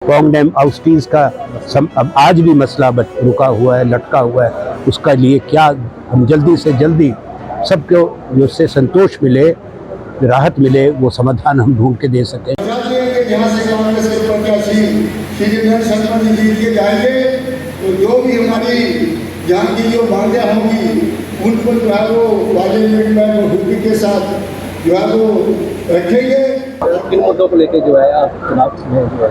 Pong dam आउटस्टीज का अब आज भी मसला रुका हुआ है, लटका हुआ है। उसका लिए क्या हम जल्दी से जल्दी सबको जो उससे संतोष मिले, राहत मिले, वो समाधान हम ढूंढ के दे सकें। यहाँ से कांग्रेस के प्रत्याशी श्री शर्मा जी जीत के जाएंगे तो जो भी हमारी यहाँ की जो मांगे होंगी उन पर जो है वो पार्लियामेंट में बखूबी के साथ जो है वो रखेंगे। किन मुद्दों को लेकर जो है आप चुनाव में जो है?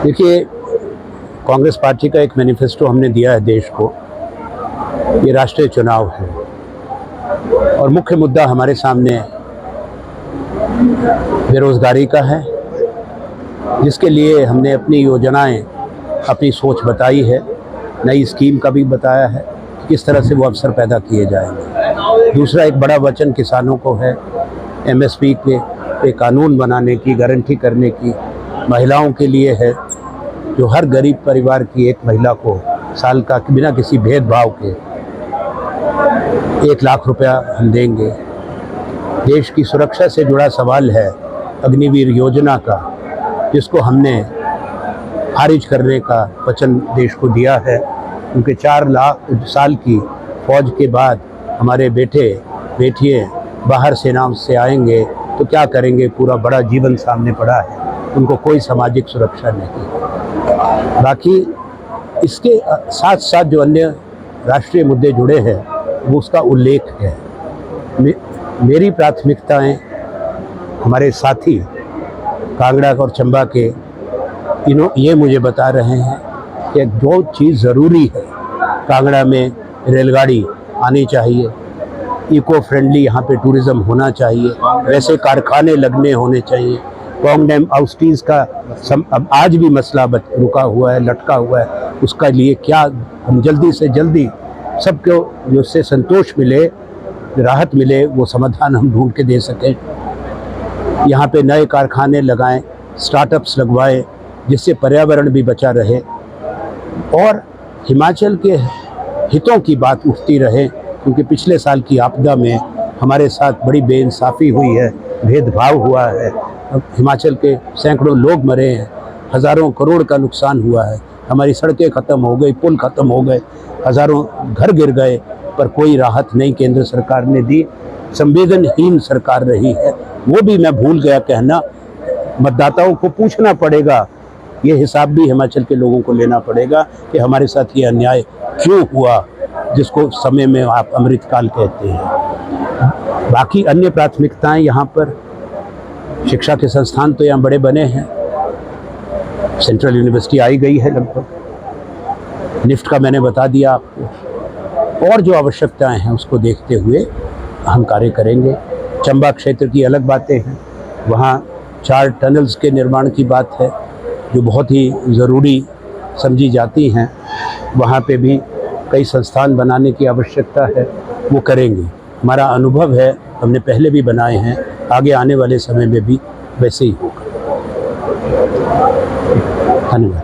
देखिए, कांग्रेस पार्टी का एक मैनिफेस्टो हमने दिया है देश को। ये राष्ट्रीय चुनाव है और मुख्य मुद्दा हमारे सामने बेरोजगारी का है, जिसके लिए हमने अपनी योजनाएं, अपनी सोच बताई है। नई स्कीम का भी बताया है कि किस तरह से वो अवसर पैदा किए जाएंगे। दूसरा एक बड़ा वचन किसानों को है, एमएसपी पे कानून बनाने की, गारंटी करने की। महिलाओं के लिए है, जो हर गरीब परिवार की एक महिला को साल का बिना किसी भेदभाव के 1 लाख रुपया हम देंगे। देश की सुरक्षा से जुड़ा सवाल है अग्निवीर योजना का, जिसको हमने खारिज करने का वचन देश को दिया है, क्योंकि 4 साल की फौज के बाद हमारे बेटे बेटियाँ बाहर सेना से आएंगे तो क्या करेंगे? पूरा बड़ा जीवन सामने पड़ा है, उनको कोई सामाजिक सुरक्षा नहीं। बाकी इसके साथ साथ जो अन्य राष्ट्रीय मुद्दे जुड़े हैं वो उसका उल्लेख है। मेरी प्राथमिकताएं हमारे साथी कांगड़ा और चंबा के ये मुझे बता रहे हैं कि जो चीज़ ज़रूरी है, कांगड़ा में रेलगाड़ी आनी चाहिए, इको फ्रेंडली यहाँ पे टूरिज़्म होना चाहिए, वैसे कारखाने लगने होने चाहिए। पौंग डैम आउटस्टीज का अब आज भी मसला रुका हुआ है, लटका हुआ है। उसका लिए क्या हम जल्दी से जल्दी सबको जो उससे संतोष मिले, राहत मिले, वो समाधान हम ढूंढ के दे सकें। यहाँ पे नए कारखाने लगाएं, स्टार्टअप्स लगवाएं, जिससे पर्यावरण भी बचा रहे और हिमाचल के हितों की बात उठती रहे। क्योंकि पिछले साल की आपदा में हमारे साथ बड़ी बेइंसाफ़ी हुई है, भेदभाव हुआ है। हिमाचल के सैकड़ों लोग मरे हैं, हज़ारों करोड़ का नुकसान हुआ है। हमारी सड़कें ख़त्म हो गई, पुल ख़त्म हो गए, हज़ारों घर गिर गए, पर कोई राहत नहीं केंद्र सरकार ने दी। संवेदनहीन सरकार रही है। वो भी मैं भूल गया कहना, मतदाताओं को पूछना पड़ेगा, ये हिसाब भी हिमाचल के लोगों को लेना पड़ेगा कि हमारे साथ ये अन्याय क्यों हुआ, जिसको समय में आप अमृतकाल कहते हैं। बाकी अन्य प्राथमिकताएं यहाँ पर, शिक्षा के संस्थान तो यहाँ बड़े बने हैं, सेंट्रल यूनिवर्सिटी आई गई है लगभग, निफ्ट का मैंने बता दिया आपको, और जो आवश्यकताएं हैं उसको देखते हुए हम कार्य करेंगे। चंबा क्षेत्र की अलग बातें हैं, वहाँ 4 टनल्स के निर्माण की बात है जो बहुत ही ज़रूरी समझी जाती हैं। वहाँ पे भी कई संस्थान बनाने की आवश्यकता है, वो करेंगे। हमारा अनुभव है, हमने पहले भी बनाए हैं, आगे आने वाले समय में भी वैसे ही होगा। धन्यवाद।